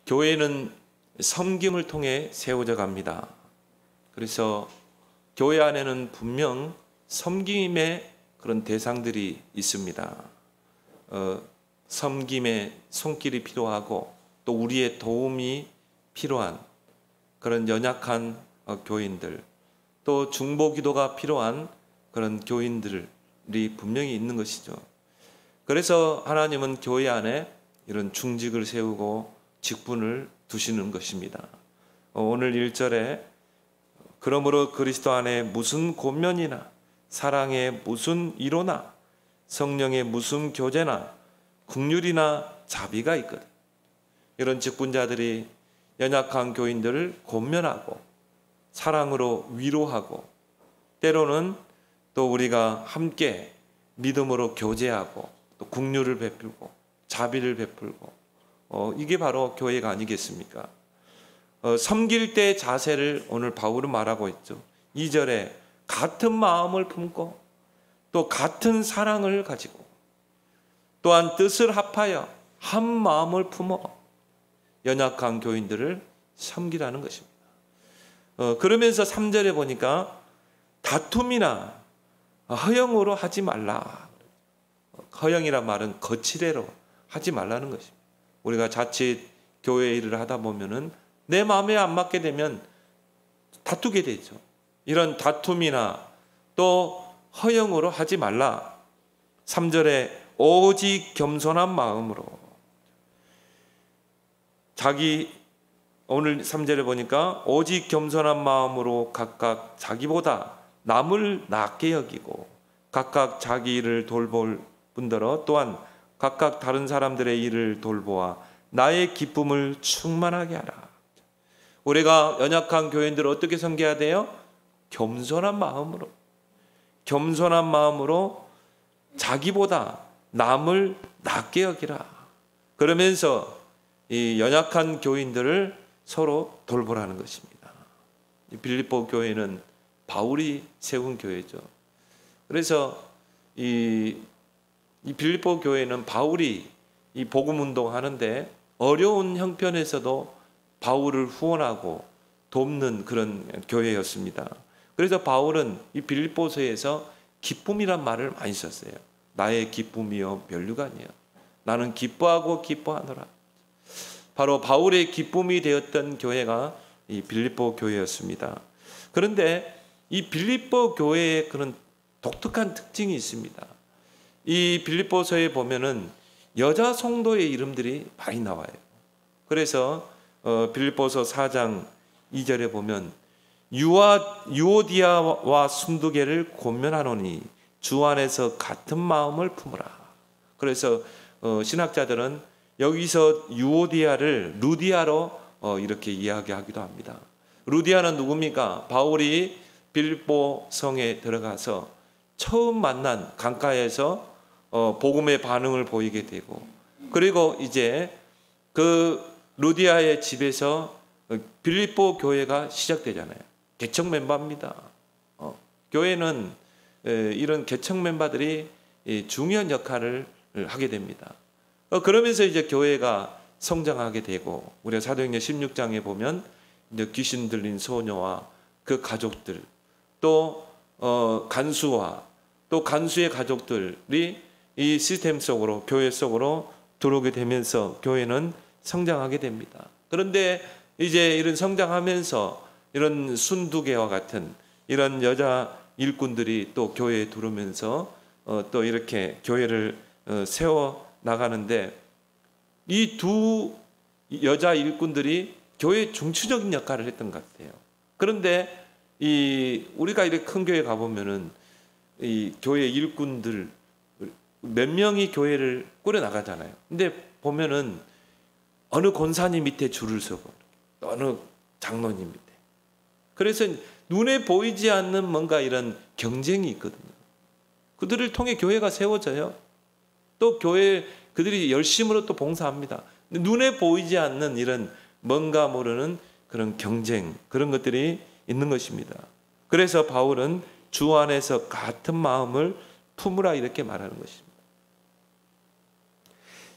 교회는 섬김을 통해 세워져 갑니다. 그래서 교회 안에는 분명 섬김의 그런 대상들이 있습니다. 섬김의 손길이 필요하고 또 우리의 도움이 필요한 그런 연약한 교인들, 또 중보 기도가 필요한 그런 교인들이 분명히 있는 것이죠. 그래서 하나님은 교회 안에 이런 중직을 세우고 직분을 두시는 것입니다. 오늘 1절에 그러므로 그리스도 안에 무슨 권면이나 사랑의 무슨 이로나 성령의 무슨 교제나 긍휼이나 자비가 있거든. 이런 직분자들이 연약한 교인들을 권면하고 사랑으로 위로하고 때로는 또 우리가 함께 믿음으로 교제하고 또 긍휼을 베풀고 자비를 베풀고 이게 바로 교회가 아니겠습니까? 섬길 때 자세를 오늘 바울은 말하고 있죠. 2절에 같은 마음을 품고 또 같은 사랑을 가지고 또한 뜻을 합하여 한 마음을 품어 연약한 교인들을 섬기라는 것입니다. 그러면서 3절에 보니까 다툼이나 허영으로 하지 말라. 허영이란 말은 거칠애로 하지 말라는 것입니다. 우리가 자칫 교회 일을 하다 보면은 내 마음에 안 맞게 되면 다투게 되죠. 이런 다툼이나 또 허영으로 하지 말라. 3절에 오직 겸손한 마음으로 오늘 3절에 보니까 오직 겸손한 마음으로 각각 자기보다 남을 낮게 여기고 각각 자기 일을 돌볼 뿐더러 또한 각각 다른 사람들의 일을 돌보아 나의 기쁨을 충만하게 하라. 우리가 연약한 교인들을 어떻게 섬겨야 돼요? 겸손한 마음으로 자기보다 남을 낮게 여기라. 그러면서 이 연약한 교인들을 서로 돌보라는 것입니다. 이 빌립보 교회는 바울이 세운 교회죠. 그래서 이 빌립보 교회는 바울이 이 복음 운동하는데 어려운 형편에서도 바울을 후원하고 돕는 그런 교회였습니다. 그래서 바울은 이 빌립보서에서 기쁨이란 말을 많이 썼어요. 나의 기쁨이여 면류관이여 나는 기뻐하고 기뻐하노라. 바로 바울의 기쁨이 되었던 교회가 이 빌립보 교회였습니다. 그런데 이 빌립보 교회의 그런 독특한 특징이 있습니다. 이 빌립보서에 보면은 여자 성도의 이름들이 많이 나와요. 그래서 빌립보서 4장 2절에 보면 유오디아와 순두계를 권면하노니 주 안에서 같은 마음을 품으라. 그래서 신학자들은 여기서 유오디아를 루디아로 이렇게 이야기하기도 합니다. 루디아는 누굽니까? 바울이 빌립보 성에 들어가서 처음 만난 강가에서 복음의 반응을 보이게 되고 그리고 이제 그 루디아의 집에서 빌립보 교회가 시작되잖아요. 개척 멤버입니다. 교회는 이런 개척 멤버들이 중요한 역할을 하게 됩니다. 그러면서 이제 교회가 성장하게 되고 우리가 사도행전 16장에 보면 이제 귀신 들린 소녀와 그 가족들 또 간수와 또 간수의 가족들이 이 시스템 속으로 교회 속으로 들어오게 되면서 교회는 성장하게 됩니다. 그런데 이제 이런 성장하면서 이런 순두개와 같은 이런 여자 일꾼들이 또 교회에 들어오면서 또 이렇게 교회를 세워 나가는데 이 두 여자 일꾼들이 교회의 중추적인 역할을 했던 것 같아요. 그런데 우리가 이렇게 큰 교회 가보면은 이 교회 일꾼들 몇 명이 교회를 꾸려 나가잖아요. 근데 보면은 어느 권사님 밑에 줄을 서고 어느 장로님 밑에. 그래서 눈에 보이지 않는 뭔가 이런 경쟁이 있거든요. 그들을 통해 교회가 세워져요. 또 교회 그들이 열심으로 또 봉사합니다. 눈에 보이지 않는 이런 뭔가 모르는 그런 경쟁 그런 것들이 있는 것입니다. 그래서 바울은 주 안에서 같은 마음을 품으라 이렇게 말하는 것입니다.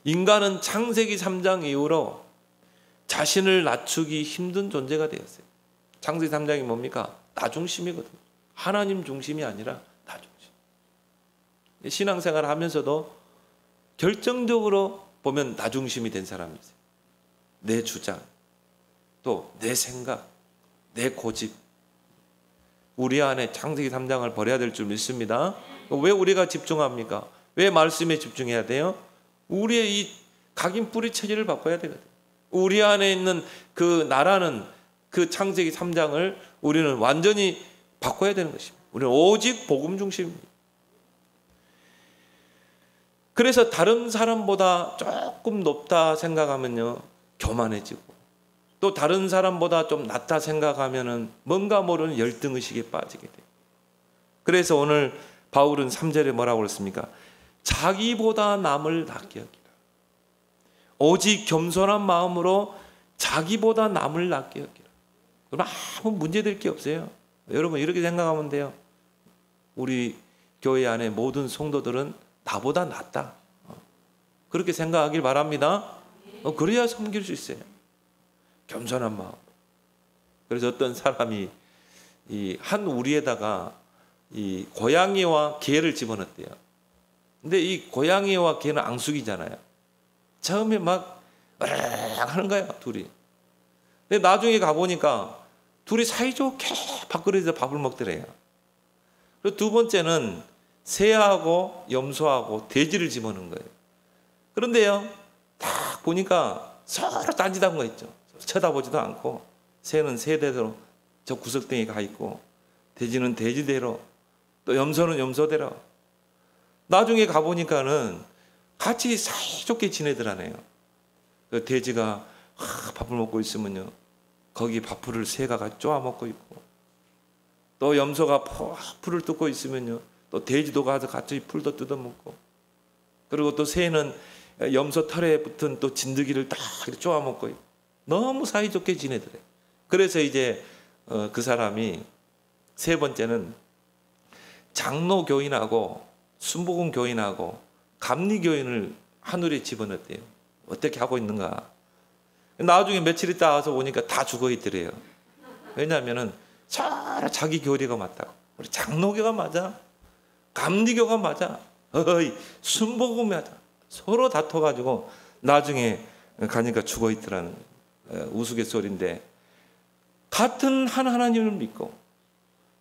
인간은 창세기 3장 이후로 자신을 낮추기 힘든 존재가 되었어요. 창세기 3장이 뭡니까? 나 중심이거든요. 하나님 중심이 아니라 나 중심. 신앙생활을 하면서도 결정적으로 보면 나 중심이 된 사람이 있어요. 내 주장, 또 내 생각, 내 고집. 우리 안에 창세기 3장을 버려야 될 줄 믿습니다. 왜 우리가 집중합니까? 왜 말씀에 집중해야 돼요? 우리의 이 각인 뿌리 체질을 바꿔야 되거든요. 우리 안에 있는 그 나라는 그 창세기 3장을 우리는 완전히 바꿔야 되는 것입니다. 우리는 오직 복음 중심입니다. 그래서 다른 사람보다 조금 높다 생각하면요, 교만해지고, 또 다른 사람보다 좀 낮다 생각하면은 뭔가 모르는 열등의식에 빠지게 돼요. 그래서 오늘 바울은 3절에 뭐라고 그랬습니까? 자기보다 남을 낮게 여기라. 오직 겸손한 마음으로 자기보다 남을 낮게 여기라. 그럼 아무 문제될 게 없어요. 여러분 이렇게 생각하면 돼요. 우리 교회 안에 모든 성도들은 나보다 낫다. 그렇게 생각하길 바랍니다. 그래야 섬길 수 있어요. 겸손한 마음. 그래서 어떤 사람이 이 한 우리에다가 이 고양이와 개를 집어넣었대요. 근데 이 고양이와 개는 앙숙이잖아요. 처음에 막 하는 거야, 둘이. 근데 나중에 가보니까 둘이 사이좋게 밥그릇에서 밥을 먹더래요. 그리고 두 번째는 새하고 염소하고 돼지를 집어넣은 거예요. 그런데요, 딱 보니까 서로 딴짓한 거 있죠. 쳐다보지도 않고, 새는 새대로 저 구석등에 가 있고, 돼지는 돼지대로, 또 염소는 염소대로. 나중에 가보니까는 같이 사이좋게 지내더라네요. 그 돼지가 밥을 먹고 있으면요, 거기 밥풀을 새가 같이 쪼아 먹고 있고, 또 염소가 풀을 뜯고 있으면요, 또 돼지도 가서 같이 풀도 뜯어 먹고, 그리고 또 새는 염소 털에 붙은 또 진드기를 딱 쪼아 먹고 있고, 너무 사이좋게 지내더래요. 그래서 이제 그 사람이 세 번째는 장로 교인하고 순복음 교인하고 감리 교인을 하늘에 집어넣었대요. 어떻게 하고 있는가? 나중에 며칠 있다 와서 보니까 다 죽어 있더래요. 왜냐하면은 서로 자기 교리가 맞다고. 우리 장로교가 맞아, 감리교가 맞아, 순복음이 맞아. 서로 다퉈가지고 나중에 가니까 죽어 있더라는 우스갯소리인데, 같은 한 하나님을 믿고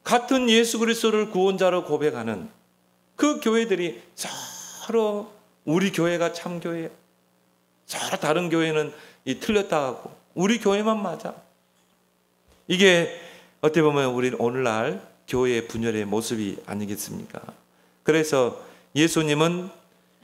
같은 예수 그리스도를 구원자로 고백하는 그 교회들이 서로 우리 교회가 참 교회예요. 서로 다른 교회는 틀렸다 하고 우리 교회만 맞아. 이게 어떻게 보면 우리 오늘날 교회의 분열의 모습이 아니겠습니까? 그래서 예수님은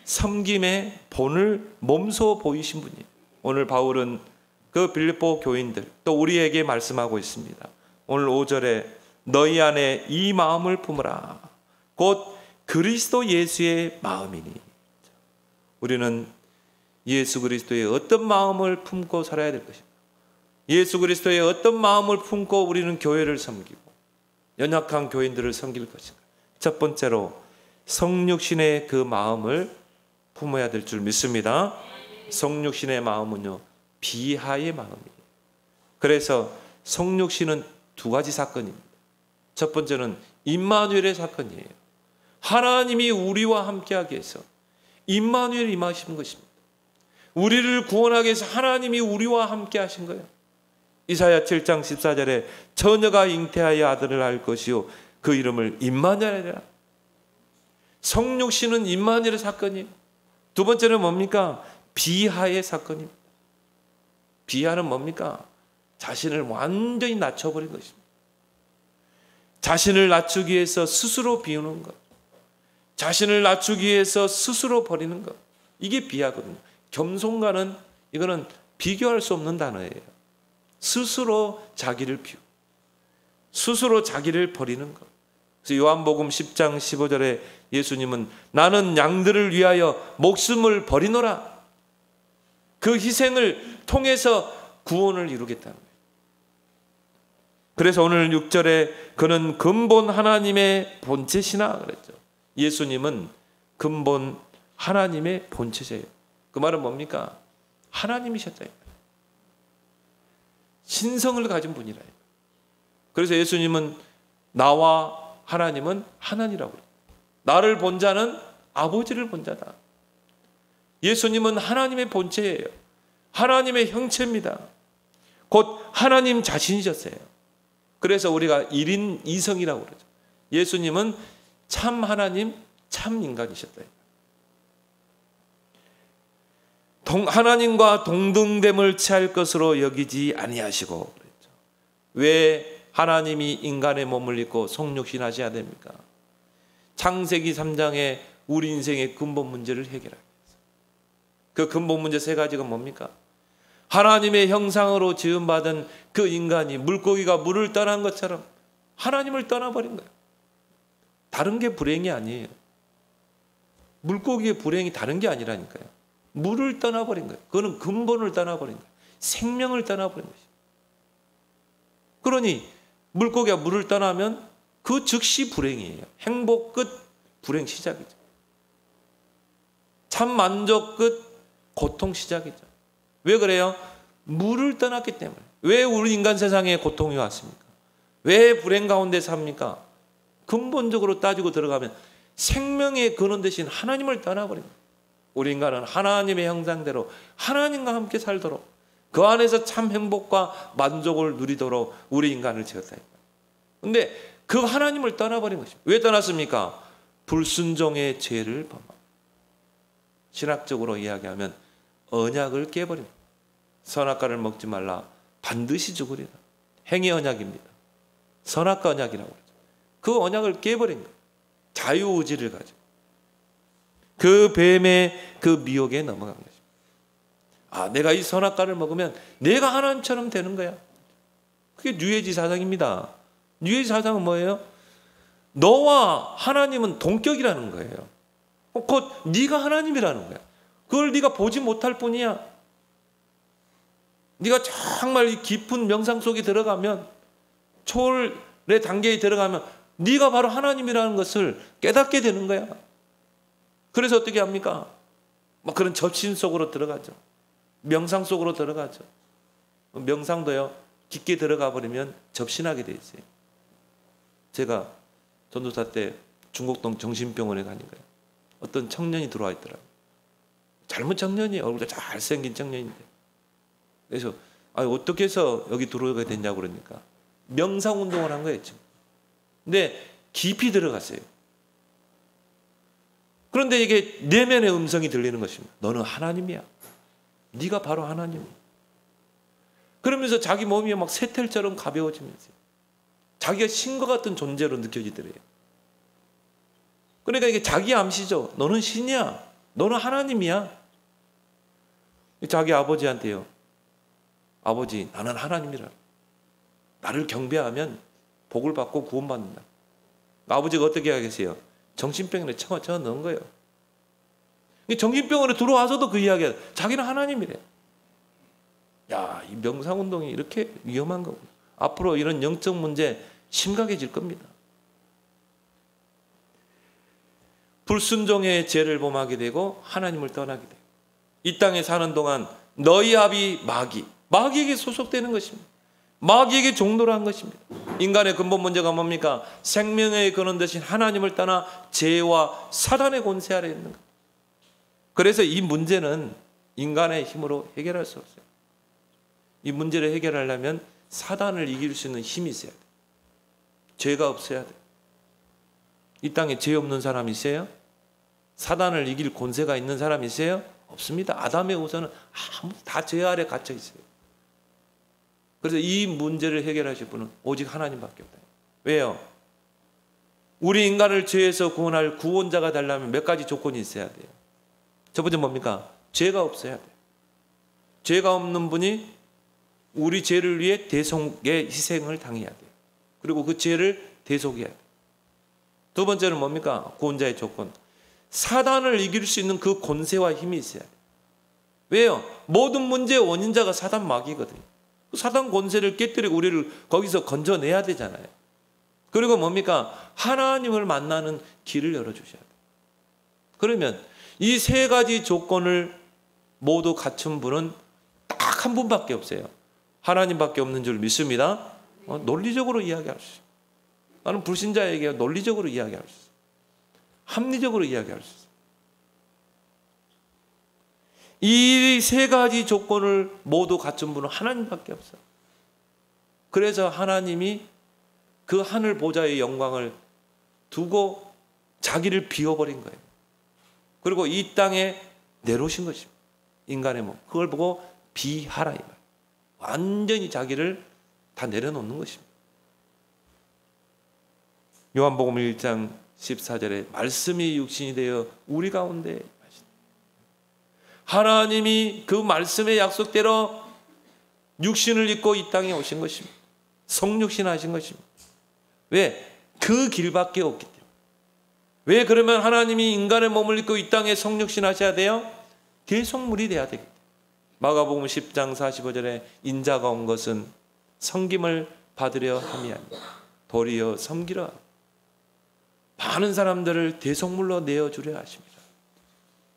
섬김의 본을 몸소 보이신 분이에요. 오늘 바울은 그 빌립보 교인들, 또 우리에게 말씀하고 있습니다. 오늘 5절에 너희 안에 이 마음을 품으라. 곧 그리스도 예수의 마음이니. 우리는 예수 그리스도의 어떤 마음을 품고 살아야 될 것입니다. 예수 그리스도의 어떤 마음을 품고 우리는 교회를 섬기고 연약한 교인들을 섬길 것인가. 첫 번째로 성육신의 그 마음을 품어야 될 줄 믿습니다. 성육신의 마음은요, 비하의 마음이에요. 그래서 성육신은 두 가지 사건입니다. 첫 번째는 임마누엘의 사건이에요. 하나님이 우리와 함께하기 위해서 임마누엘 임하신 것입니다. 우리를 구원하기 위해서 하나님이 우리와 함께 하신 거예요. 이사야 7장 14절에 처녀가 잉태하여 아들을 낳을 것이요 그 이름을 임마누엘이라. 성육신은 임마누엘의 사건이에요. 두 번째는 뭡니까? 비하의 사건입니다. 비하는 뭡니까? 자신을 완전히 낮춰버린 것입니다. 자신을 낮추기 위해서 스스로 비우는 것, 자신을 낮추기 위해서 스스로 버리는 것, 이게 비하거든요. 겸손과는 이거는 비교할 수 없는 단어예요. 스스로 자기를 비우, 스스로 자기를 버리는 것. 그래서 요한복음 10장 15절에 예수님은 나는 양들을 위하여 목숨을 버리노라. 그 희생을 통해서 구원을 이루겠다는 거예요. 그래서 오늘 6절에 그는 근본 하나님의 본체시나 그랬죠. 예수님은 근본 하나님의 본체세요. 그 말은 뭡니까? 하나님이셨다. 신성을 가진 분이라. 그래서 예수님은 나와 하나님은 하나니라고 그래요. 나를 본 자는 아버지를 본 자다. 예수님은 하나님의 본체예요. 하나님의 형체입니다. 곧 하나님 자신이셨어요. 그래서 우리가 1인 2성이라고 그러죠. 예수님은 참 하나님, 참 인간이셨다. 하나님과 동등됨을 취할 것으로 여기지 아니하시고 그랬죠. 왜 하나님이 인간의 몸을 입고 속육신하셔야 됩니까? 창세기 3장에 우리 인생의 근본 문제를 해결하기 위해서. 그 근본 문제 3가지가 뭡니까? 하나님의 형상으로 지음받은 그 인간이 물고기가 물을 떠난 것처럼 하나님을 떠나버린 거예요. 다른 게 불행이 아니에요. 물고기의 불행이 다른 게 아니라니까요. 물을 떠나버린 거예요. 그거는 근본을 떠나버린 거예요. 생명을 떠나버린 것이에요. 그러니 물고기가 물을 떠나면 그 즉시 불행이에요. 행복 끝, 불행 시작이죠. 참 만족 끝, 고통 시작이죠. 왜 그래요? 물을 떠났기 때문에. 왜 우리 인간 세상에 고통이 왔습니까? 왜 불행 가운데 삽니까? 근본적으로 따지고 들어가면 생명의 근원 대신 하나님을 떠나버린 거예요. 우리 인간은 하나님의 형상대로 하나님과 함께 살도록 그 안에서 참 행복과 만족을 누리도록 우리 인간을 지었다. 그런데 그 하나님을 떠나버린 것입니다. 왜 떠났습니까? 불순종의 죄를 범합니다. 신학적으로 이야기하면 언약을 깨버린 거예요. 선악과를 먹지 말라. 반드시 죽으리라. 행위 언약입니다. 선악과 언약이라고 그러죠. 그 언약을 깨버린 거예요. 자유의지를 가지고. 그 뱀의 그 미혹에 넘어간 것입니다. 아, 내가 이 선악과를 먹으면 내가 하나님처럼 되는 거야. 그게 뉴에이지 사상입니다. 뉴에이지 사상은 뭐예요? 너와 하나님은 동격이라는 거예요. 곧 네가 하나님이라는 거야. 그걸 네가 보지 못할 뿐이야. 네가 정말 이 깊은 명상 속에 들어가면, 초월의 단계에 들어가면 네가 바로 하나님이라는 것을 깨닫게 되는 거야. 그래서 어떻게 합니까? 막 그런 접신 속으로 들어가죠. 명상 속으로 들어가죠. 명상도요, 깊게 들어가 버리면 접신하게 돼 있어요. 제가 전도사 때 중곡동 정신병원에 가니까요, 어떤 청년이 들어와 있더라고요. 젊은 청년이에요. 얼굴도 잘생긴 청년인데. 그래서 어떻게 해서 여기 들어오게 됐냐고 그러니까 명상 운동을 한 거예요. 근데 깊이 들어갔어요. 그런데 이게 내면의 음성이 들리는 것입니다. 너는 하나님이야. 네가 바로 하나님이야. 그러면서 자기 몸이 막 쇠텔처럼 가벼워지면서 자기가 신과 같은 존재로 느껴지더래요. 그러니까 이게 자기 암시죠. 너는 신이야. 너는 하나님이야. 자기 아버지한테요. 아버지, 나는 하나님이라. 나를 경배하면 복을 받고 구원받는다. 아버지가 어떻게 하겠어요? 정신병원에 쳐 넣은 거예요. 정신병원에 들어와서도 그 이야기야. 자기는 하나님이래. 야, 이 명상운동이 이렇게 위험한 거구나. 앞으로 이런 영적 문제 심각해질 겁니다. 불순종의 죄를 범하게 되고 하나님을 떠나게 되고, 이 땅에 사는 동안 너희 아비 마귀에게 소속되는 것입니다. 마귀에게 종노를 한 것입니다. 인간의 근본 문제가 뭡니까? 생명의 근원 대신 하나님을 떠나 죄와 사단의 권세 아래 있는 것. 그래서 이 문제는 인간의 힘으로 해결할 수 없어요. 이 문제를 해결하려면 사단을 이길 수 있는 힘이 있어야 돼요. 죄가 없어야 돼요. 이 땅에 죄 없는 사람이 있어요? 사단을 이길 권세가 있는 사람이 있어요? 없습니다. 아담의 후손은 다 죄 아래 갇혀 있어요. 그래서 이 문제를 해결하실 분은 오직 하나님밖에 없다. 왜요? 우리 인간을 죄에서 구원할 구원자가 되려면 몇 가지 조건이 있어야 돼요. 첫 번째 뭡니까? 죄가 없어야 돼요. 죄가 없는 분이 우리 죄를 위해 대속의 희생을 당해야 돼요. 그리고 그 죄를 대속해야 돼요. 두 번째는 뭡니까? 구원자의 조건. 사단을 이길 수 있는 그 권세와 힘이 있어야 돼요. 왜요? 모든 문제의 원인자가 사단 마귀거든요. 사단 권세를 깨뜨리고 우리를 거기서 건져내야 되잖아요. 그리고 뭡니까? 하나님을 만나는 길을 열어주셔야 돼요. 그러면 이 세 가지 조건을 모두 갖춘 분은 딱 한 분밖에 없어요. 하나님밖에 없는 줄 믿습니다. 논리적으로 이야기할 수 있어요. 나는 불신자에게 논리적으로 이야기할 수 있어요. 합리적으로 이야기할 수 있어요. 이 세 가지 조건을 모두 갖춘 분은 하나님밖에 없어요. 그래서 하나님이 그 하늘 보좌의 영광을 두고 자기를 비워버린 거예요. 그리고 이 땅에 내놓으신 것입니다. 인간의 몸. 그걸 보고 비하라 이 말. 완전히 자기를 다 내려놓는 것입니다. 요한복음 1장 14절에 말씀이 육신이 되어 우리 가운데 하나님이 그 말씀의 약속대로 육신을 입고 이 땅에 오신 것입니다. 성육신 하신 것입니다. 왜? 그 길밖에 없기 때문에. 왜 그러면 하나님이 인간의 몸을 입고 이 땅에 성육신 하셔야 돼요? 대속물이 돼야 되겠다. 마가복음 10장 45절에 인자가 온 것은 섬김을 받으려 함이 아니라 도리어 섬기려 하고 많은 사람들을 대속물로 내어주려 하십니다.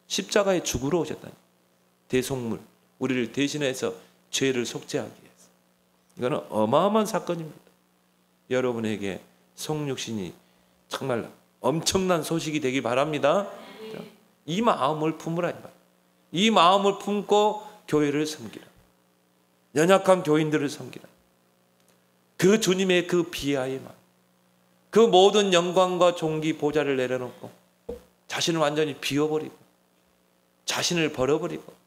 십자가에 죽으러 오셨다니. 대속물, 우리를 대신해서 죄를 속죄하기 위해서. 이거는 어마어마한 사건입니다. 여러분에게 성육신이 정말 엄청난 소식이 되기 바랍니다. 이 마음을 품으라. 이 마음을 품고 교회를 섬기라. 연약한 교인들을 섬기라. 그 주님의 그 비하의 마음, 그 모든 영광과 존귀 보좌를 내려놓고 자신을 완전히 비워버리고 자신을 버려버리고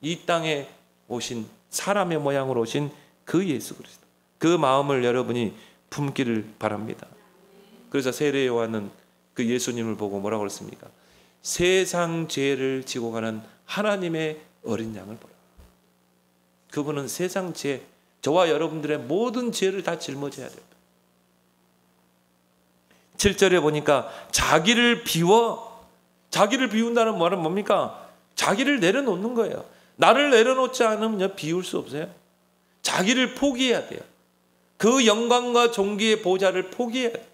이 땅에 오신 사람의 모양으로 오신 그 예수 그리스도, 그 마음을 여러분이 품기를 바랍니다. 그래서 세례 요한은 그 예수님을 보고 뭐라고 그랬습니까? 세상 죄를 지고 가는 하나님의 어린 양을 보라. 그분은 세상 죄, 저와 여러분들의 모든 죄를 다 짊어져야 됩니다. 7절에 보니까 자기를 비워, 자기를 비운다는 말은 뭡니까? 자기를 내려놓는 거예요. 나를 내려놓지 않으면 비울 수 없어요. 자기를 포기해야 돼요. 그 영광과 존귀의 보좌를 포기해야 돼요.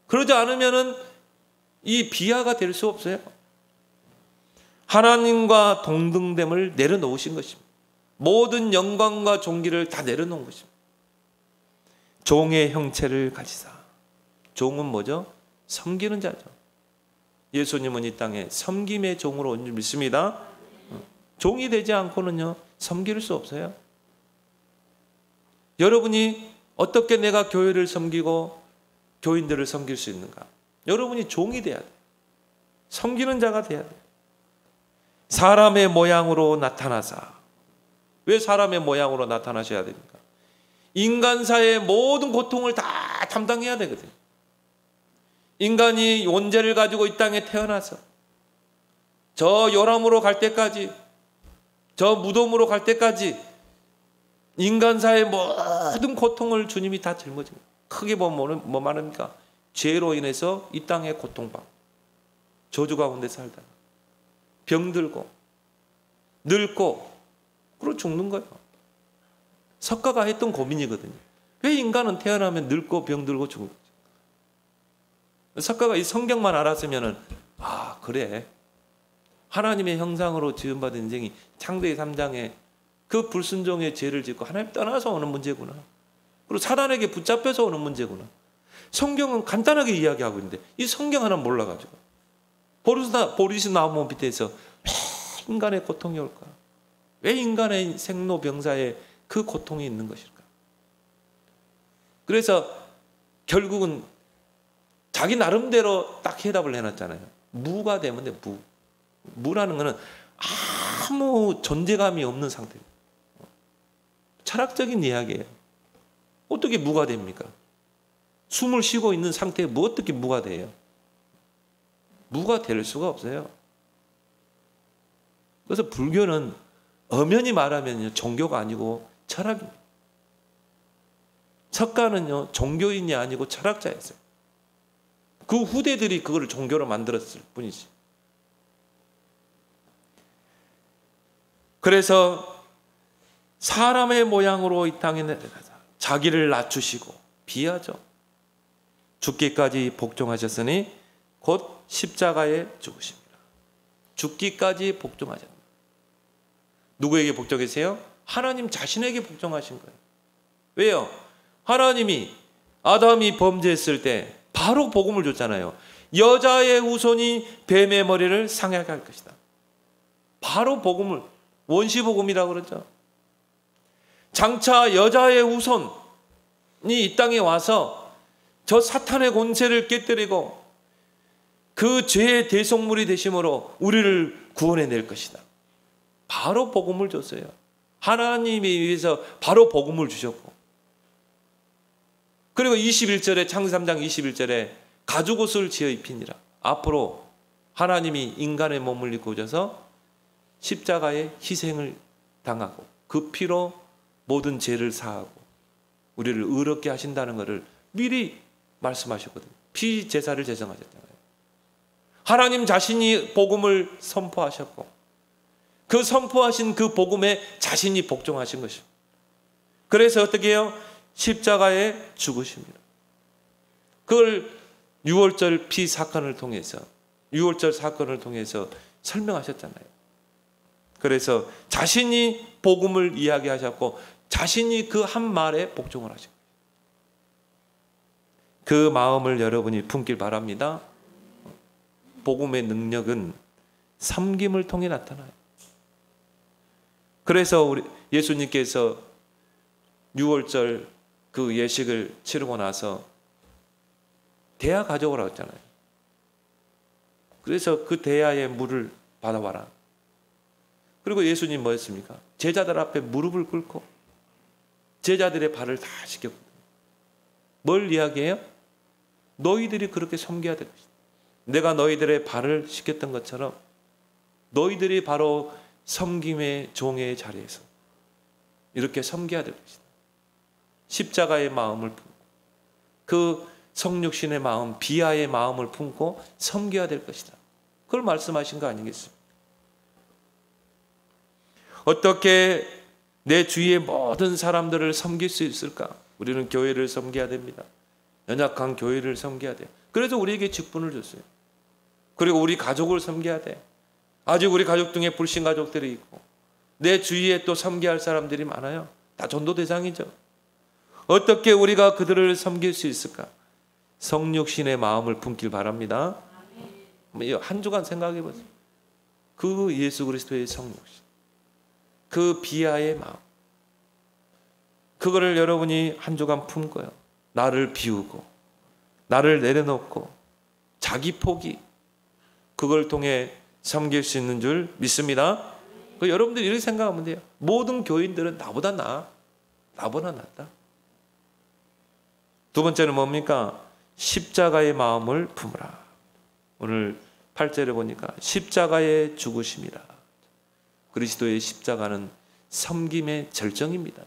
그러지 않으면은 이 비하가 될 수 없어요. 하나님과 동등됨을 내려놓으신 것입니다. 모든 영광과 존귀를 다 내려놓은 것입니다. 종의 형체를 가지사. 종은 뭐죠? 섬기는 자죠. 예수님은 이 땅에 섬김의 종으로 온 줄 믿습니다. 종이 되지 않고는요, 섬길 수 없어요. 여러분이 어떻게 내가 교회를 섬기고 교인들을 섬길 수 있는가? 여러분이 종이 돼야 돼요. 섬기는 자가 돼야 돼요. 사람의 모양으로 나타나사. 왜 사람의 모양으로 나타나셔야 됩니까? 인간사의 모든 고통을 다 담당해야 되거든요. 인간이 원죄를 가지고 이 땅에 태어나서 저 요람으로 갈 때까지, 저 무덤으로 갈 때까지 인간사의 모든 고통을 주님이 다 짊어집니다. 크게 보면 뭐 말합니까? 죄로 인해서 이 땅에 고통받고 저주 가운데 살다가 병들고 늙고 그러고 죽는 거예요. 석가가 했던 고민이거든요. 왜 인간은 태어나면 늙고 병들고 죽는 거죠? 석가가 이 성경만 알았으면은 아 그래, 하나님의 형상으로 지음받은 인생이 창세기 3장에 그 불순종의 죄를 짓고 하나님 떠나서 오는 문제구나. 그리고 사단에게 붙잡혀서 오는 문제구나. 성경은 간단하게 이야기하고 있는데 이 성경 하나 몰라가지고 보리스 나무 밑에서 왜 인간의 고통이 올까? 왜 인간의 생로병사에 그 고통이 있는 것일까? 그래서 결국은 자기 나름대로 딱 해답을 해놨잖아요. 무가 되면 돼. 무라는 것은 아무 존재감이 없는 상태입니다. 철학적인 이야기예요. 어떻게 무가 됩니까? 숨을 쉬고 있는 상태에 어떻게 무가 돼요? 무가 될 수가 없어요. 그래서 불교는 엄연히 말하면요, 종교가 아니고 철학입니다. 석가는요, 종교인이 아니고 철학자였어요. 그 후대들이 그걸 종교로 만들었을 뿐이지. 그래서 사람의 모양으로 이 땅에 내려가서 자기를 낮추시고 비하죠. 죽기까지 복종하셨으니 곧 십자가에 죽으십니다. 죽기까지 복종하셨습니다. 누구에게 복종하세요? 하나님 자신에게 복종하신 거예요. 왜요? 하나님이 아담이 범죄했을 때 바로 복음을 줬잖아요. 여자의 후손이 뱀의 머리를 상하게 할 것이다. 바로 복음을, 원시복음이라고 그러죠. 장차 여자의 후손이 이 땅에 와서 저 사탄의 권세를 깨뜨리고 그 죄의 대속물이 되심으로 우리를 구원해낼 것이다. 바로 복음을 줬어요. 하나님에 의해서 바로 복음을 주셨고, 그리고 21절에 창세기 3장 21절에 가죽옷을 지어 입히니라. 앞으로 하나님이 인간의 몸을 입고 오셔서 십자가의 희생을 당하고 그 피로 모든 죄를 사하고 우리를 의롭게 하신다는 것을 미리 말씀하셨거든요. 피제사를 제정하셨잖아요. 하나님 자신이 복음을 선포하셨고 그 선포하신 그 복음에 자신이 복종하신 것입니다. 그래서 어떻게 해요? 십자가에 죽으십니다. 그걸 6월절 피 사건을 통해서, 6월절 사건을 통해서 설명하셨잖아요. 그래서 자신이 복음을 이야기하셨고 자신이 그 한 말에 복종을 하셨고, 그 마음을 여러분이 품길 바랍니다. 복음의 능력은 섬김을 통해 나타나요. 그래서 우리 예수님께서 6월절 그 예식을 치르고 나서 대야 가져오라고 했잖아요. 그래서 그 대야에 물을 받아와라. 그리고 예수님 뭐 했습니까? 제자들 앞에 무릎을 꿇고 제자들의 발을 다 씻겼거든요. 뭘 이야기해요? 너희들이 그렇게 섬겨야 될 것이다. 내가 너희들의 발을 씻겼던 것처럼 너희들이 바로 섬김의 종의 자리에서 이렇게 섬겨야 될 것이다. 십자가의 마음을 품고 그 성육신의 마음, 비하의 마음을 품고 섬겨야 될 것이다. 그걸 말씀하신 거 아니겠습니까? 어떻게 내 주위의 모든 사람들을 섬길 수 있을까? 우리는 교회를 섬겨야 됩니다. 연약한 교회를 섬겨야 돼요. 그래서 우리에게 직분을 줬어요. 그리고 우리 가족을 섬겨야 돼. 아직 우리 가족 중에 불신 가족들이 있고 내 주위에 또 섬겨야 할 사람들이 많아요. 다 전도 대상이죠. 어떻게 우리가 그들을 섬길 수 있을까? 성육신의 마음을 품길 바랍니다. 한 주간 생각해 보세요. 그 예수 그리스도의 성육신, 그 비하의 마음, 그거를 여러분이 한 주간 품고요. 나를 비우고 나를 내려놓고 자기 포기, 그걸 통해 섬길 수 있는 줄 믿습니다. 여러분들이 이렇게 생각하면 돼요. 모든 교인들은 나보다 나아. 나보다 낫다. 두 번째는 뭡니까? 십자가의 마음을 품으라. 오늘 8절에 보니까 십자가에 죽으심이라. 그리스도의 십자가는 섬김의 절정입니다.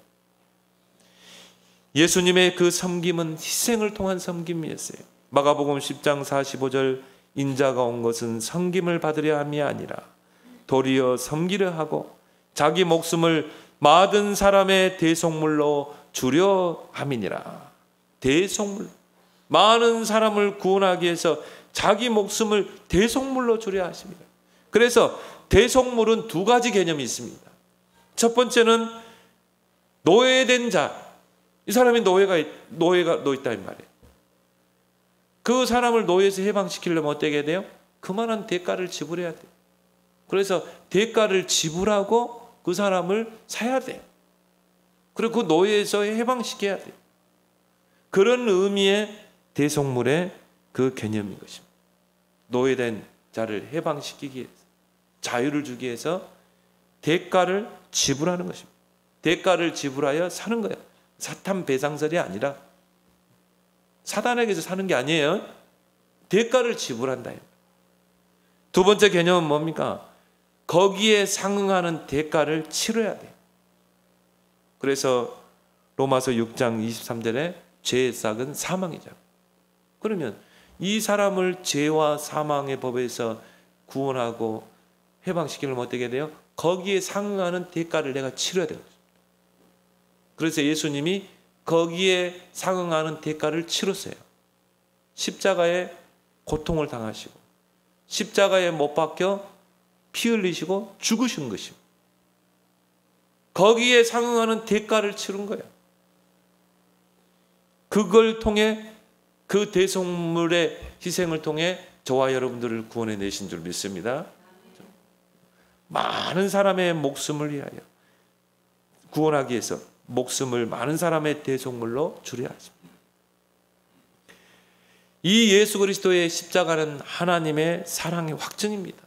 예수님의 그 섬김은 희생을 통한 섬김이었어요. 마가복음 10장 45절, 인자가 온 것은 섬김을 받으려 함이 아니라 도리어 섬기려 하고 자기 목숨을 많은 사람의 대속물로 주려 함이니라. 대속물, 많은 사람을 구원하기 위해서 자기 목숨을 대속물로 주려 하십니다. 그래서 대속물은 두 가지 개념이 있습니다. 첫 번째는 노예된 자, 이 사람이 노예가 있다 이 말이에요. 그 사람을 노예에서 해방시키려면 어떻게 해야 돼요? 그만한 대가를 지불해야 돼요. 그래서 대가를 지불하고 그 사람을 사야 돼요. 그리고 그 노예에서 해방시켜야 돼요. 그런 의미의 대속물의 그 개념인 것입니다. 노예된 자를 해방시키기 위해서, 자유를 주기 위해서 대가를 지불하는 것입니다. 대가를 지불하여 사는 거예요. 사탄 배상설이 아니라 사단에게서 사는 게 아니에요. 대가를 지불한다. 두 번째 개념은 뭡니까? 거기에 상응하는 대가를 치러야 돼요. 그래서 로마서 6장 23절에 죄의 싹은 사망이죠. 그러면 이 사람을 죄와 사망의 법에서 구원하고 해방시키려면 어떻게 돼요? 거기에 상응하는 대가를 내가 치러야 돼요. 그래서 예수님이 거기에 상응하는 대가를 치렀어요. 십자가에 고통을 당하시고 십자가에 못 박혀 피 흘리시고 죽으신 것입니다. 거기에 상응하는 대가를 치른 거예요. 그걸 통해, 그 대속물의 희생을 통해 저와 여러분들을 구원해 내신 줄 믿습니다. 많은 사람의 목숨을 위하여 구원하기 위해서 목숨을 많은 사람의 대속물로 주려 하십니다. 이 예수 그리스도의 십자가는 하나님의 사랑의 확증입니다.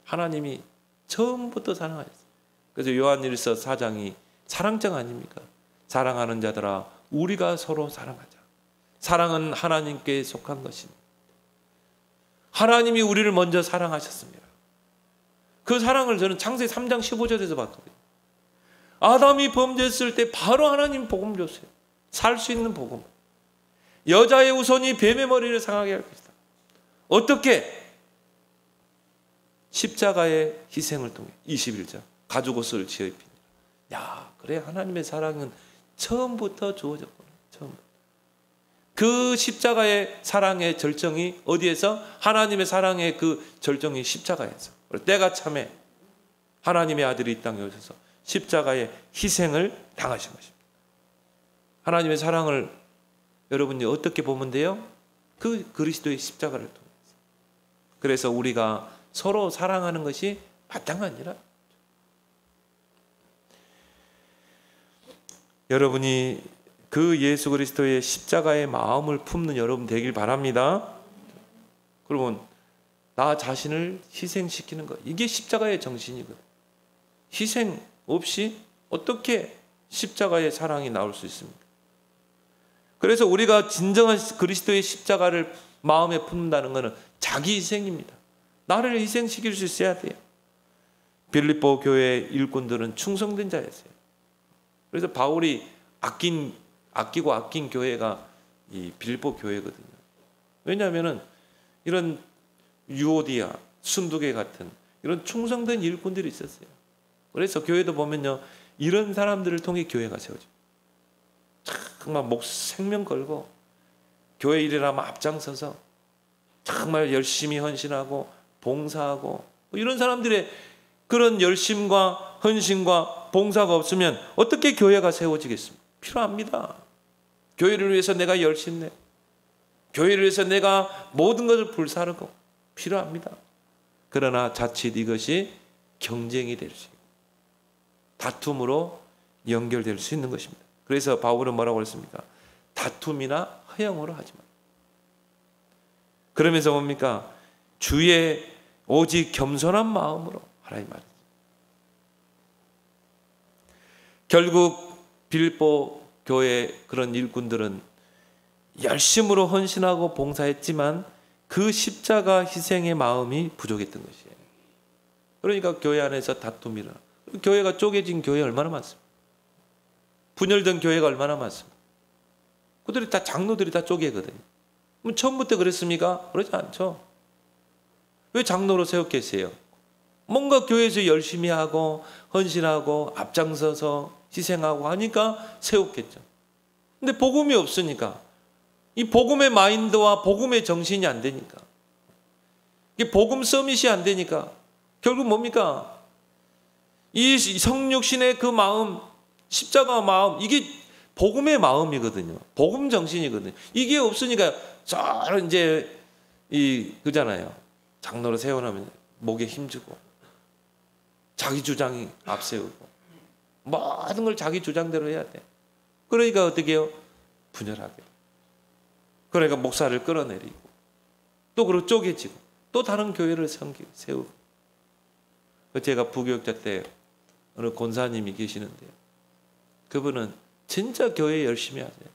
하나님이 처음부터 사랑하셨어요. 그래서 요한일서 4장이 사랑장 아닙니까? 사랑하는 자들아 우리가 서로 사랑하자. 사랑은 하나님께 속한 것입니다. 하나님이 우리를 먼저 사랑하셨습니다. 그 사랑을 저는 창세기 3장 15절에서 봤거든요. 아담이 범죄했을 때 바로 하나님 복음 줬어요. 살 수 있는 복음. 여자의 후손이 뱀의 머리를 상하게 할 것이다. 어떻게? 십자가의 희생을 통해. 21절 가죽 옷을 지어 입히니라. 야, 그래 하나님의 사랑은 처음부터 주어졌구나. 처음부터. 그 십자가의 사랑의 절정이 어디에서? 하나님의 사랑의 그 절정이 십자가에서. 때가 참에 하나님의 아들이 이 땅에 오셔서 십자가의 희생을 당하신 것입니다. 하나님의 사랑을 여러분이 어떻게 보면 돼요? 그 그리스도의 십자가를 통해서. 그래서 우리가 서로 사랑하는 것이 마땅하니라. 여러분이 그 예수 그리스도의 십자가의 마음을 품는 여러분 되길 바랍니다. 그러면 나 자신을 희생시키는 것, 이게 십자가의 정신이거든. 희생 없이 어떻게 십자가의 사랑이 나올 수 있습니까? 그래서 우리가 진정한 그리스도의 십자가를 마음에 품는다는 것은 자기 희생입니다. 나를 희생시킬 수 있어야 돼요. 빌립보 교회 일꾼들은 충성된 자였어요. 그래서 바울이 아끼고 아낀 교회가 이 빌립보 교회거든요. 왜냐하면은 이런 유오디아, 순두계 같은 이런 충성된 일꾼들이 있었어요. 그래서 교회도 보면요, 이런 사람들을 통해 교회가 세워져요. 정말 생명 걸고 교회 일이라면 앞장서서 정말 열심히 헌신하고 봉사하고, 이런 사람들의 그런 열심과 헌신과 봉사가 없으면 어떻게 교회가 세워지겠습니까? 필요합니다. 교회를 위해서 내가 열심히 내, 교회를 위해서 내가 모든 것을 불사르고 필요합니다. 그러나 자칫 이것이 경쟁이 될 수 있고 다툼으로 연결될 수 있는 것입니다. 그래서 바울은 뭐라고 했습니까? 다툼이나 허영으로 하지 마. 그러면서 뭡니까? 주의 오직 겸손한 마음으로 하라 이 말이죠. 결국 빌립보 교회 그런 일꾼들은 열심으로 헌신하고 봉사했지만 그 십자가 희생의 마음이 부족했던 것이에요. 그러니까 교회 안에서 다툼이 일어나. 교회가 쪼개진 교회 얼마나 많습니까? 분열된 교회가 얼마나 많습니까? 그들이 다 장로들이 다 쪼개거든요. 그럼 처음부터 그랬습니까? 그러지 않죠. 왜 장로로 세웠겠어요? 뭔가 교회에서 열심히 하고 헌신하고 앞장서서 희생하고 하니까 세웠겠죠. 근데 복음이 없으니까, 이 복음의 마인드와 복음의 정신이 안 되니까, 이 복음 서밋이 안 되니까 결국 뭡니까? 이 성육신의 그 마음, 십자가 마음, 이게 복음의 마음이거든요. 복음 정신이거든요. 이게 없으니까 저런 이제 그잖아요. 장로로 세워놓으면 목에 힘주고 자기 주장이 앞세우고 모든 걸 자기 주장대로 해야 돼. 그러니까 어떻게 해요? 분열하게. 그러니까 목사를 끌어내리고 또 그리고 쪼개지고 또 다른 교회를 세우고. 제가 부교육자 때 어느 권사님이 계시는데요. 그분은 진짜 교회 열심히 하세요.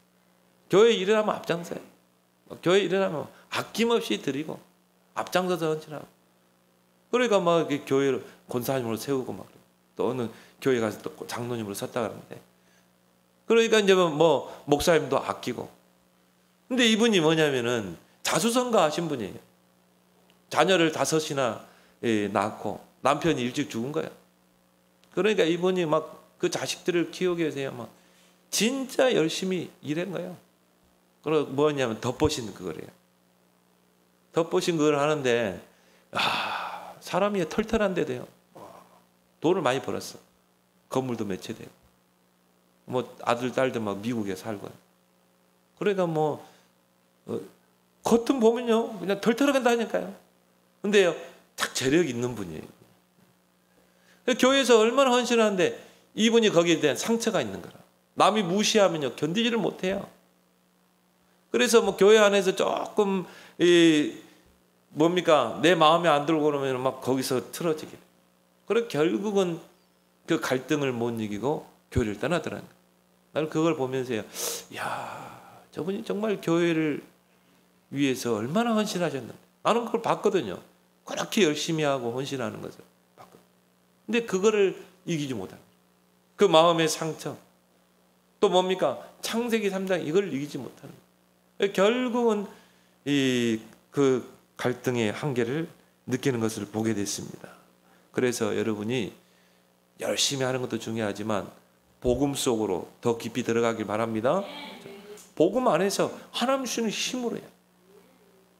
교회 일어나면 앞장서요. 교회 일어나면 아낌없이 드리고 앞장서서 헌신하고. 그러니까 막 교회를 권사님으로 세우고 막 또 어느 교회 가서 또 장로님으로 섰다 그러는데, 그러니까 이제 뭐 목사님도 아끼고. 근데 이분이 뭐냐면은 자수성가 하신 분이에요. 자녀를 5이나 낳고 남편이 일찍 죽은 거야. 그러니까 이분이 막 그 자식들을 키우기 위해서 막 진짜 열심히 일한 거예요. 그리고 뭐냐면 덧보신 그거래요. 덧보신 그걸 하는데 사람이 털털한데 돼요. 돈을 많이 벌었어. 건물도 몇 채 되고, 뭐 아들 딸들 막 미국에 살고. 그러니까 뭐 겉은 보면요 그냥 덜덜어간다니까요. 근데요 딱 재력 있는 분이에요. 교회에서 얼마나 헌신하는데 이분이 거기에 대한 상처가 있는 거라. 남이 무시하면요 견디지를 못해요. 그래서 뭐 교회 안에서 조금 뭡니까 내 마음에 안 들고 그러면 막 거기서 틀어지게 돼요. 그래 결국은 그 갈등을 못 이기고 교회를 떠나더라는 거예요. 나는 그걸 보면서요, 야 저분이 정말 교회를 위해서 얼마나 헌신하셨는데. 나는 그걸 봤거든요. 그렇게 열심히 하고 헌신하는 것을 봤거든요. 근데 그거를 이기지 못하는 거예요. 그 마음의 상처. 또 뭡니까? 창세기 3장 이걸 이기지 못하는 거예요. 결국은 그 갈등의 한계를 느끼는 것을 보게 됐습니다. 그래서 여러분이 열심히 하는 것도 중요하지만 복음 속으로 더 깊이 들어가길 바랍니다. 복음 안에서 하나님 주시는 힘으로 해요.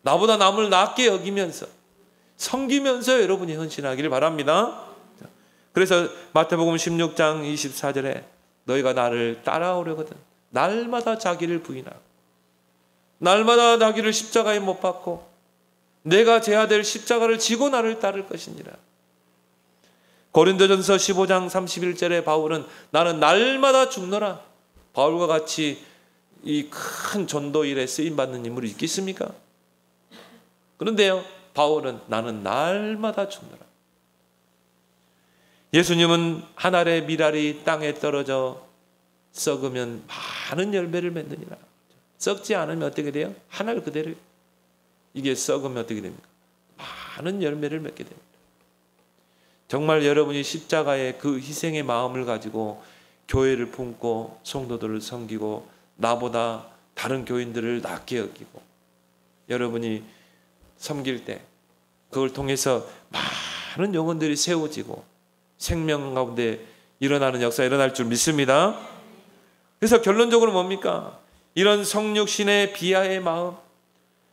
나보다 남을 낮게 여기면서 섬기면서 여러분이 헌신하기를 바랍니다. 그래서 마태복음 16장 24절에 너희가 나를 따라오려거든 날마다 자기를 부인하고 날마다 자기를 십자가에 못 박고 내가 져야 될 십자가를 지고 나를 따를 것이니라. 고린도전서 15장 31절에 바울은 나는 날마다 죽노라. 바울과 같이 이 큰 전도 일에 쓰임받는 인물이 있겠습니까? 그런데요 바울은 나는 날마다 죽노라. 예수님은 한 알의 밀알이 땅에 떨어져 썩으면 많은 열매를 맺느니라. 썩지 않으면 어떻게 돼요? 한 알 그대로. 이게 썩으면 어떻게 됩니까? 많은 열매를 맺게 됩니다. 정말 여러분이 십자가의 그 희생의 마음을 가지고 교회를 품고 성도들을 섬기고 나보다 다른 교인들을 낮게 여기고 여러분이 섬길 때 그걸 통해서 많은 영혼들이 세워지고 생명 가운데 일어나는 역사 일어날 줄 믿습니다. 그래서 결론적으로 뭡니까? 이런 성육신의 비하의 마음,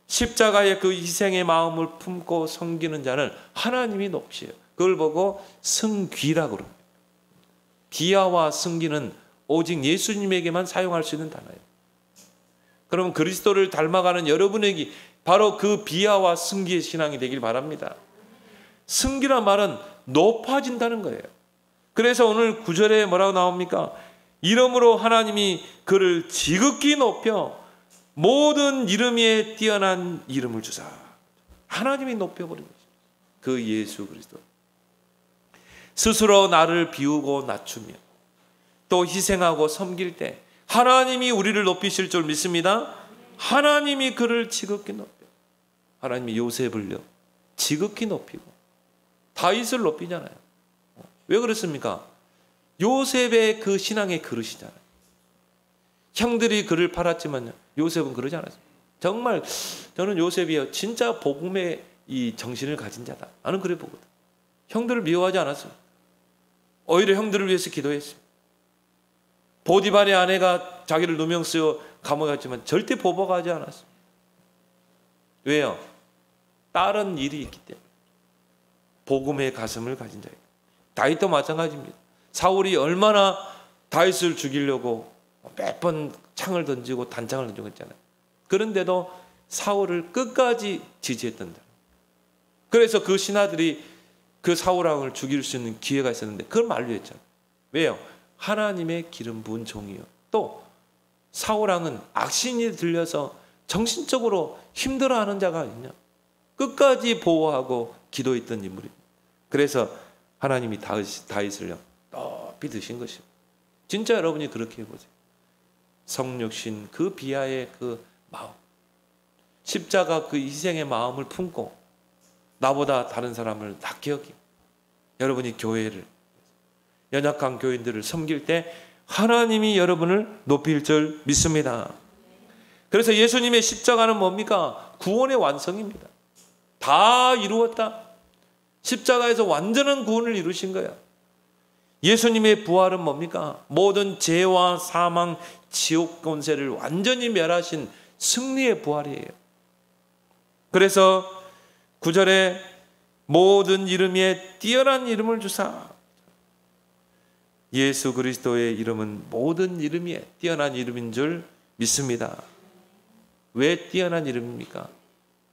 십자가의 그 희생의 마음을 품고 섬기는 자는 하나님이 높이셔요. 그걸 보고 승귀라고 그럽니다. 비하와 승기는 오직 예수님에게만 사용할 수 있는 단어예요. 그러면 그리스도를 닮아가는 여러분에게 바로 그 비하와 승기의 신앙이 되길 바랍니다. 승기란 말은 높아진다는 거예요. 그래서 오늘 9절에 뭐라고 나옵니까? 이름으로 하나님이 그를 지극히 높여 모든 이름 위에 뛰어난 이름을 주사. 하나님이 높여버린 거죠. 그 예수 그리스도. 스스로 나를 비우고 낮추며 또 희생하고 섬길 때 하나님이 우리를 높이실 줄 믿습니다. 하나님이 그를 지극히 높여. 하나님이 요셉을요 지극히 높이고 다윗을 높이잖아요. 왜 그렇습니까? 요셉의 그 신앙의 그릇이잖아요. 형들이 그를 팔았지만 요셉은 그러지 않았어요. 정말 저는 요셉이요 진짜 복음의 이 정신을 가진 자다. 나는 그래 보거든. 형들을 미워하지 않았어요. 오히려 형들을 위해서 기도했어요. 보디발의 아내가 자기를 누명 쓰여 감옥에 갔지만 절대 보복하지 않았어요. 왜요? 다른 일이 있기 때문에. 복음의 가슴을 가진 자예요. 다윗도 마찬가지입니다. 사울이 얼마나 다윗을 죽이려고 몇 번 창을 던지고 단창을 던지고 했잖아요. 그런데도 사울을 끝까지 지지했던 다. 그래서 그 신하들이 그 사울왕을 죽일 수 있는 기회가 있었는데 그걸 만류했잖아요. 왜요? 하나님의 기름 부은 종이요. 또 사울왕은 악신이 들려서 정신적으로 힘들어하는 자가 있냐? 끝까지 보호하고 기도했던 인물입니다. 그래서 하나님이 다윗을요 높이 드신 것입니다. 진짜 여러분이 그렇게 해보세요. 성육신 그 비하의 그 마음, 십자가 그 희생의 마음을 품고 나보다 다른 사람을 낮게 여기고 여러분이 교회를 연약한 교인들을 섬길 때 하나님이 여러분을 높일 줄 믿습니다. 그래서 예수님의 십자가는 뭡니까? 구원의 완성입니다. 다 이루었다. 십자가에서 완전한 구원을 이루신 거야. 예수님의 부활은 뭡니까? 모든 죄와 사망, 지옥 권세를 완전히 멸하신 승리의 부활이에요. 그래서 9절에 모든 이름 위에 뛰어난 이름을 주사. 예수 그리스도의 이름은 모든 이름 위에 뛰어난 이름인 줄 믿습니다. 왜 뛰어난 이름입니까?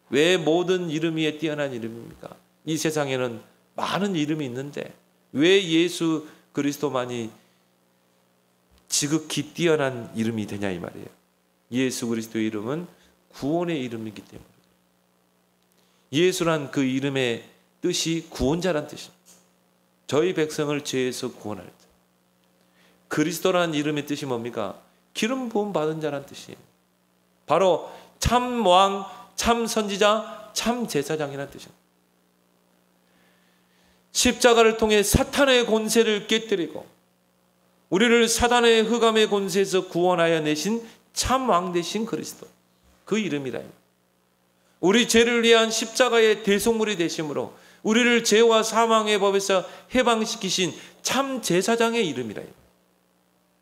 왜 모든 이름 위에 뛰어난 이름입니까? 이 세상에는 많은 이름이 있는데 왜 예수 그리스도만이 지극히 뛰어난 이름이 되냐 이 말이에요. 예수 그리스도의 이름은 구원의 이름이기 때문에. 예수란 그 이름의 뜻이 구원자란 뜻입니다. 저희 백성을 죄에서 구원할 때. 그리스도란 이름의 뜻이 뭡니까? 기름 부음 받은 자란 뜻이에요. 바로 참 왕, 참 선지자, 참 제사장이란 뜻입니다. 십자가를 통해 사탄의 권세를 깨뜨리고 우리를 사단의 흑암의 권세에서 구원하여 내신 참 왕 되신 그리스도, 그 이름이라. 우리 죄를 위한 십자가의 대속물이 되심으로 우리를 죄와 사망의 법에서 해방시키신 참 제사장의 이름이라.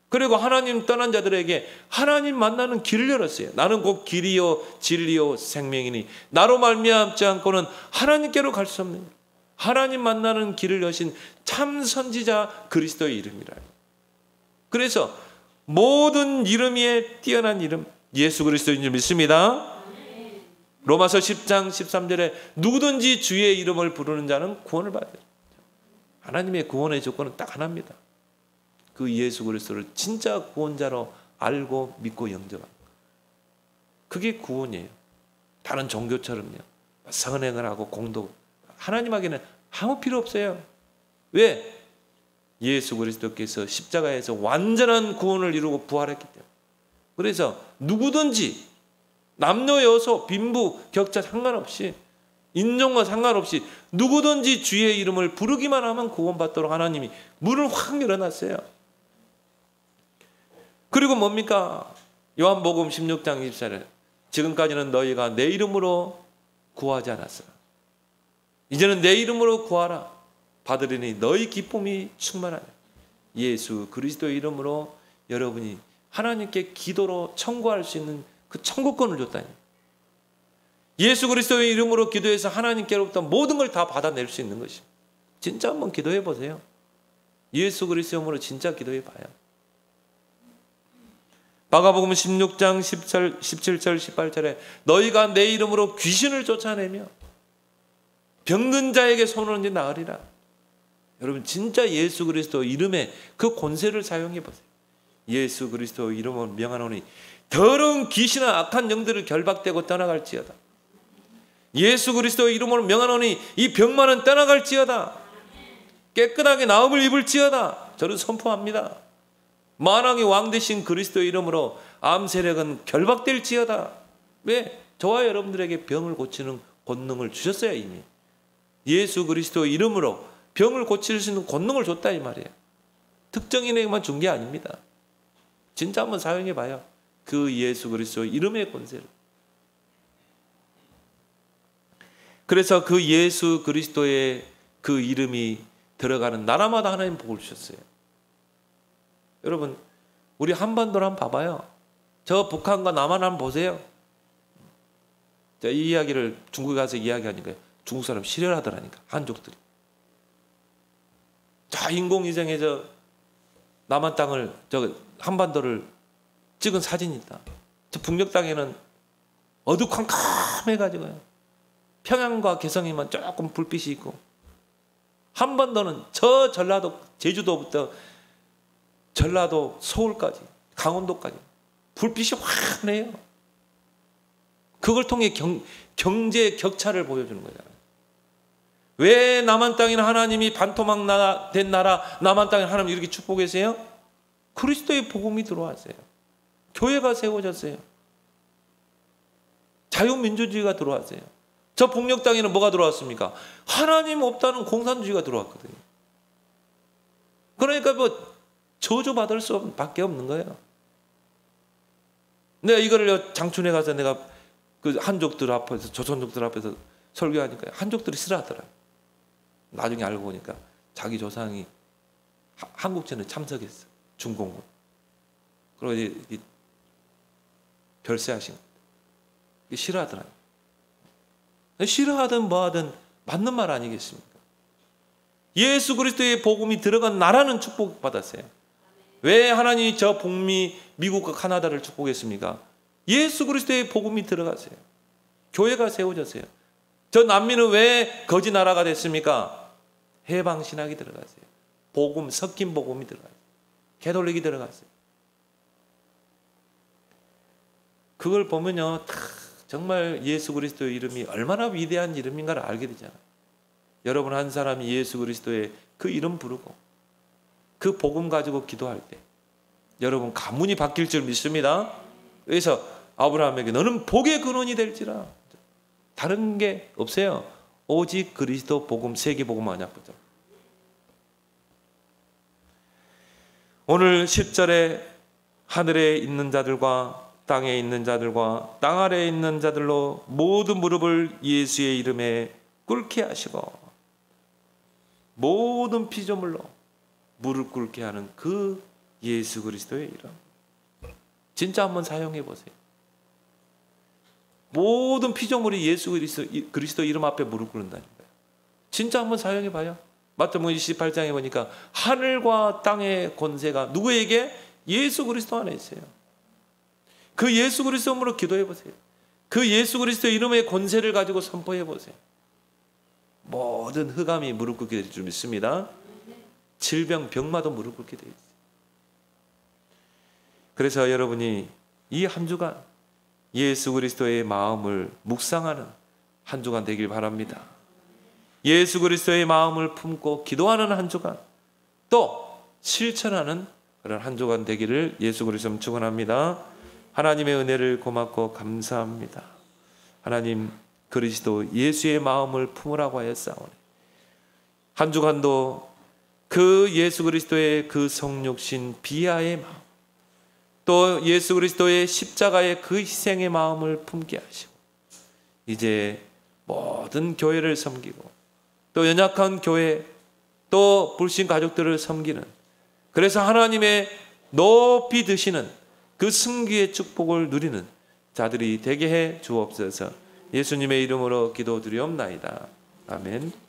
그리고 하나님 떠난 자들에게 하나님 만나는 길을 열었어요. 나는 곧 길이요 진리요 생명이니 나로 말미암지 않고는 하나님께로 갈 수 없는, 하나님 만나는 길을 여신 참 선지자 그리스도의 이름이라. 그래서 모든 이름 위에 뛰어난 이름 예수 그리스도인 줄 믿습니다. 로마서 10장 13절에 누구든지 주의 이름을 부르는 자는 구원을 받아요. 하나님의 구원의 조건은 딱 하나입니다. 그 예수 그리스도를 진짜 구원자로 알고 믿고 영접하는 것. 그게 구원이에요. 다른 종교처럼요. 선행을 하고 공도. 하나님에게는 아무 필요 없어요. 왜? 예수 그리스도께서 십자가에서 완전한 구원을 이루고 부활했기 때문에. 그래서 누구든지 남녀 여소 빈부 격차 상관없이 인종과 상관없이 누구든지 주의 이름을 부르기만 하면 구원받도록 하나님이 문을 확 열어놨어요. 그리고 뭡니까? 요한복음 16장 24절 지금까지는 너희가 내 이름으로 구하지 않았어. 이제는 내 이름으로 구하라. 받으리니 너희 기쁨이 충만하냐. 예수 그리스도의 이름으로 여러분이 하나님께 기도로 청구할 수 있는 그 청구권을 줬다니. 예수 그리스도의 이름으로 기도해서 하나님께로부터 모든 걸 다 받아낼 수 있는 것이. 진짜 한번 기도해 보세요. 예수 그리스도의 이름으로 진짜 기도해 봐요. 마가복음 16장 17절 18절에 너희가 내 이름으로 귀신을 쫓아내며 병든 자에게 손을 얹어 나으리라. 여러분 진짜 예수 그리스도 이름의 그 권세를 사용해 보세요. 예수 그리스도 이름으로 명하노니 더러운 귀신과 악한 영들을 결박되고 떠나갈지어다. 예수 그리스도 이름으로 명하노니 이 병만은 떠나갈지어다. 깨끗하게 나음을 입을지어다. 저는 선포합니다. 만왕의 왕 되신 그리스도의 이름으로 암 세력은 결박될지어다. 왜? 저와 여러분들에게 병을 고치는 권능을 주셨어요. 이미 예수 그리스도 이름으로 병을 고칠 수 있는 권능을 줬다 이 말이에요. 특정인에게만 준 게 아닙니다. 진짜 한번 사용해 봐요. 그 예수 그리스도 이름의 권세를. 그래서 그 예수 그리스도의 그 이름이 들어가는 나라마다 하나님 복을 주셨어요. 여러분 우리 한반도를 한번 봐봐요. 저 북한과 남한 한번 보세요. 자, 이 이야기를 중국에 가서 이야기하니까 중국 사람 실현하더라니까. 한족들이. 자, 인공위성에 저 남한 땅을 저 한반도를 찍은 사진이 있다. 저 북녘 땅에는 어두컴컴해가지고요. 평양과 개성에만 조금 불빛이 있고 한반도는 저 전라도 제주도부터 전라도 서울까지 강원도까지 불빛이 환해요. 그걸 통해 경제 격차를 보여주는 거잖아요. 왜 남한 땅에는 하나님이 반토막 된 나라 남한 땅에 하나님 이렇게 축복하세요? 그리스도의 복음이 들어왔어요. 교회가 세워졌어요. 자유민주주의가 들어왔어요. 저 북녘 땅에는 뭐가 들어왔습니까? 하나님 없다는 공산주의가 들어왔거든요. 그러니까 뭐 저주받을 수밖에 없는 거예요. 내가 이거를 장춘에 가서 내가 그 한족들 앞에서 조선족들 앞에서 설교하니까 한족들이 싫어하더라. 나중에 알고 보니까 자기 조상이 한국전에 참석했어. 중공군. 그리고 이제 별세하신 거. 싫어하더라. 싫어하든 뭐하든 맞는 말 아니겠습니까? 예수 그리스도의 복음이 들어간 나라는 축복받았어요. 왜 하나님이 저 북미 미국과 카나다를 축복했습니까? 예수 그리스도의 복음이 들어갔어요. 교회가 세워졌어요. 저 남미는 왜 거지 나라가 됐습니까? 해방 신학이 들어갔어요. 복음, 섞인 복음이 들어갔어요. 개돌릭이 들어갔어요. 그걸 보면요, 정말 예수 그리스도의 이름이 얼마나 위대한 이름인가를 알게 되잖아요. 여러분 한 사람이 예수 그리스도의 그 이름 부르고 그 복음 가지고 기도할 때 여러분 가문이 바뀔 줄 믿습니다. 그래서 아브라함에게 너는 복의 근원이 될지라. 다른 게 없어요. 오직 그리스도 복음, 세계 복음 하나 보죠. 오늘 10절에 하늘에 있는 자들과 땅에 있는 자들과 땅 아래에 있는 자들로 모든 무릎을 예수의 이름에 꿇게 하시고 모든 피조물로 무릎 꿇게 하는 그 예수 그리스도의 이름. 진짜 한번 사용해 보세요. 모든 피조물이 예수 그리스도 이름 앞에 무릎 꿇는다는 거예요. 진짜 한번 사용해 봐요. 마태복음 28장에 보니까 하늘과 땅의 권세가 누구에게? 예수 그리스도 안에 있어요. 그 예수 그리스도 이름으로 기도해 보세요. 그 예수 그리스도 이름의 권세를 가지고 선포해 보세요. 모든 흑암이 무릎 꿇게 될 줄 믿습니다. 질병, 병마도 무릎 꿇게 되어 있어요. 그래서 여러분이 이 한 주간 예수 그리스도의 마음을 묵상하는 한 주간 되길 바랍니다. 예수 그리스도의 마음을 품고 기도하는 한 주간, 또 실천하는 그런 한 주간 되기를 예수 그리스도 축원합니다. 하나님의 은혜를 고맙고 감사합니다. 하나님 그리스도 예수의 마음을 품으라고 하였사오니 한 주간도 그 예수 그리스도의 그 성육신 비하의 마음, 또 예수 그리스도의 십자가의 그 희생의 마음을 품게 하시고 이제 모든 교회를 섬기고 또 연약한 교회 또 불신 가족들을 섬기는, 그래서 하나님의 높이 드시는 그 승기의 축복을 누리는 자들이 되게 해 주옵소서. 예수님의 이름으로 기도드리옵나이다. 아멘.